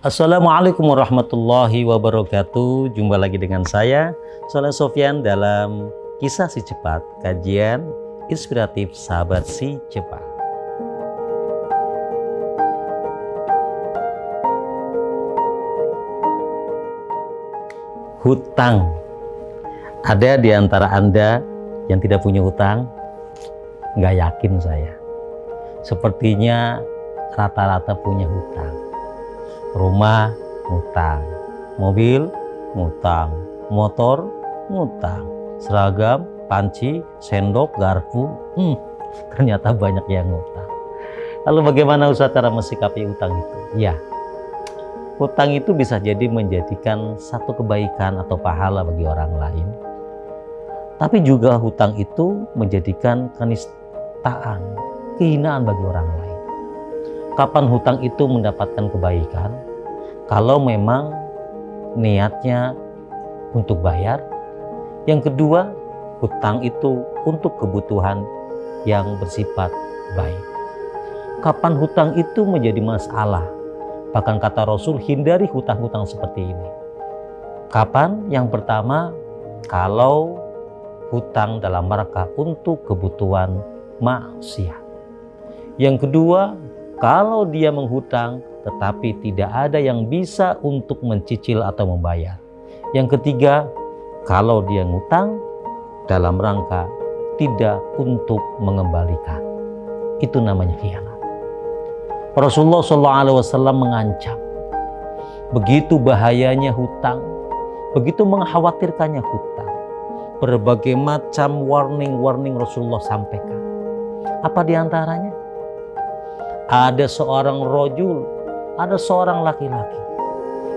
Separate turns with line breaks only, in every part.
Assalamualaikum warahmatullahi wabarakatuh. Jumpa lagi dengan saya, Soleh Sofyan, dalam Kisah Si Cepat, kajian inspiratif sahabat si cepat. Hutang. Ada di antara Anda yang tidak punya hutang? Nggak yakin saya. Sepertinya rata-rata punya hutang. Rumah ngutang, mobil ngutang, motor ngutang, seragam, panci, sendok, garpu, ternyata banyak yang ngutang. Lalu bagaimana Ustaz cara mensikapi hutang itu? Ya, hutang itu bisa jadi menjadikan satu kebaikan atau pahala bagi orang lain, tapi juga hutang itu menjadikan kenistaan, kehinaan bagi orang lain. Kapan hutang itu mendapatkan kebaikan? Kalau memang niatnya untuk bayar. Yang kedua, hutang itu untuk kebutuhan yang bersifat baik. Kapan hutang itu menjadi masalah? Bahkan kata Rasul, hindari hutang-hutang seperti ini. Kapan? Yang pertama, kalau hutang dalam rangka untuk kebutuhan maksiat. Yang kedua, kalau dia menghutang tetapi tidak ada yang bisa untuk mencicil atau membayar. Yang ketiga, kalau dia ngutang dalam rangka tidak untuk mengembalikan. Itu namanya khianat. Rasulullah SAW mengancam. Begitu bahayanya hutang, begitu mengkhawatirkannya hutang. Berbagai macam warning Rasulullah sampaikan. Apa diantaranya? Ada seorang rojul, ada seorang laki-laki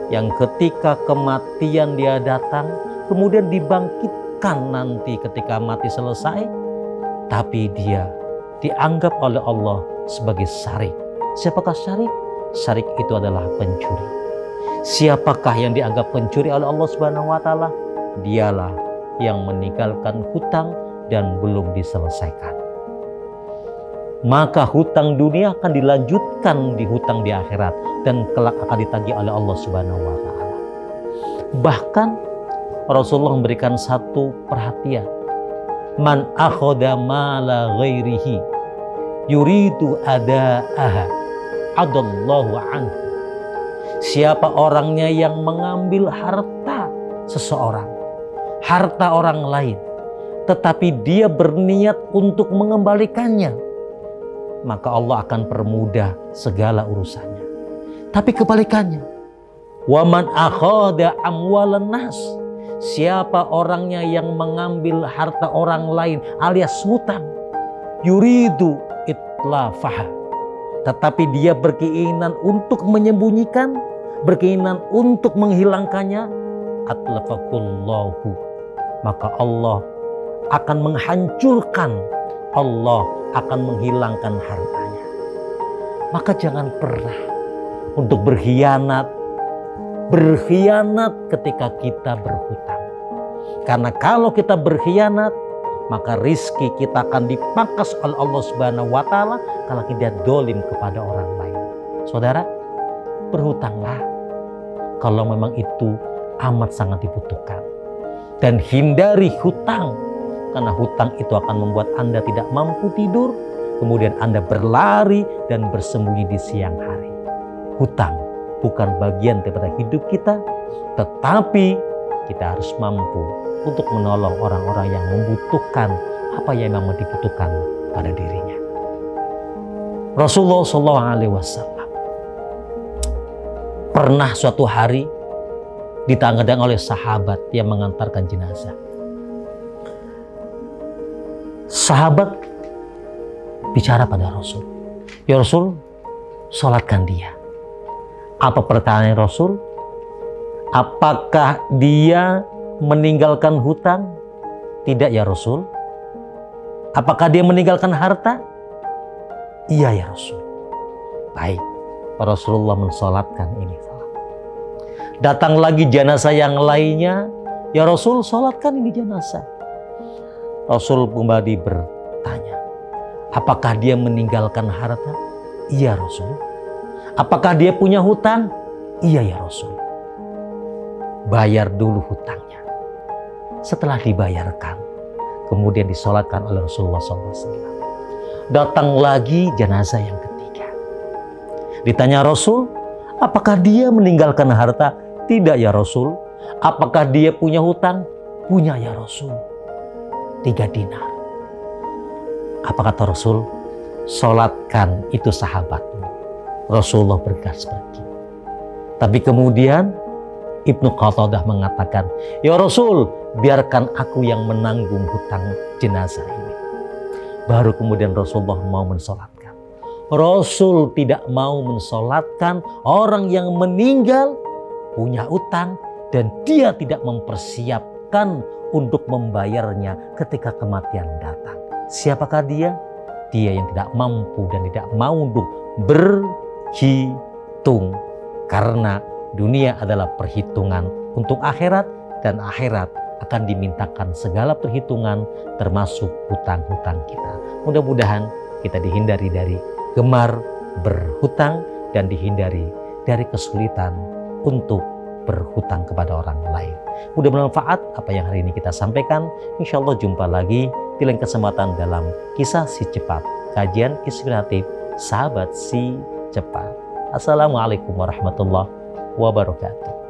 yang ketika kematian dia datang, kemudian dibangkitkan nanti ketika mati selesai, tapi dia dianggap oleh Allah sebagai syarik. Siapakah syarik? Syarik itu adalah pencuri. Siapakah yang dianggap pencuri oleh Allah Subhanahu wa Ta'ala? Dialah yang meninggalkan hutang dan belum diselesaikan. Maka hutang dunia akan dilanjutkan di hutang di akhirat dan kelak akan ditagih oleh Allah Subhanahu wa Ta'ala. Bahkan Rasulullah memberikan satu perhatian. Man akhadha mala ghairihi yuridu ada'aha adallahu anhu. Siapa orangnya yang mengambil harta seseorang, harta orang lain, tetapi dia berniat untuk mengembalikannya, maka Allah akan permudah segala urusannya. Tapi kebalikannya, waman akhadha amwalan nas, siapa orangnya yang mengambil harta orang lain alias hutang, yuridu itlafaha, tetapi dia berkeinginan untuk menyembunyikan, berkeinginan untuk menghilangkannya, atlafakullahu, maka Allah akan menghancurkan, Allah akan menghilangkan hartanya. Maka jangan pernah untuk berkhianat ketika kita berhutang. Karena kalau kita berkhianat, maka rizki kita akan dipangkas oleh Allah Subhanahu wa Ta'ala kalau kita dolim kepada orang lain. Saudara, berhutanglah kalau memang itu amat sangat dibutuhkan. Dan hindari hutang, karena hutang itu akan membuat Anda tidak mampu tidur, kemudian Anda berlari dan bersembunyi di siang hari. Hutang bukan bagian daripada hidup kita, tetapi kita harus mampu untuk menolong orang-orang yang membutuhkan apa yang memang dibutuhkan pada dirinya. Rasulullah SAW pernah suatu hari ditanggadang oleh sahabat yang mengantarkan jenazah. Sahabat bicara pada Rasul, ya Rasul, sholatkan dia. Apa pertanyaan Rasul? Apakah dia meninggalkan hutang? Tidak ya Rasul. Apakah dia meninggalkan harta? Iya ya Rasul. Baik, Rasulullah mensolatkan ini. Datang lagi jenazah yang lainnya, ya Rasul, sholatkan ini jenazah. Rasul kembali bertanya, apakah dia meninggalkan harta? Iya Rasul. Apakah dia punya hutang? Iya ya Rasul. Bayar dulu hutangnya. Setelah dibayarkan, kemudian disolatkan oleh Rasulullah SAW. Datang lagi jenazah yang ketiga. Ditanya Rasul, apakah dia meninggalkan harta? Tidak ya Rasul. Apakah dia punya hutang? Punya ya Rasul. 3 dinar. Apa kata Rasul? Solatkan itu sahabatmu. Rasulullah bergegas pergi. Tapi kemudian Ibnu Qatadah mengatakan, ya Rasul, biarkan aku yang menanggung hutang jenazah ini. Baru kemudian Rasulullah mau mensolatkan. Rasul tidak mau mensolatkan orang yang meninggal punya utang dan dia tidak mempersiapkan untuk membayarnya ketika kematian datang. Siapakah dia? Dia yang tidak mampu dan tidak mau untuk berhitung. Karena dunia adalah perhitungan untuk akhirat dan akhirat akan dimintakan segala perhitungan termasuk hutang-hutang kita. Mudah-mudahan kita dihindari dari gemar berhutang dan dihindari dari kesulitan untuk berhutang kepada orang lain. Mudah bermanfaat apa yang hari ini kita sampaikan. Insya Allah jumpa lagi di lain kesempatan dalam kisah si cepat. Kajian inspiratif sahabat si cepat. Assalamualaikum warahmatullahi wabarakatuh.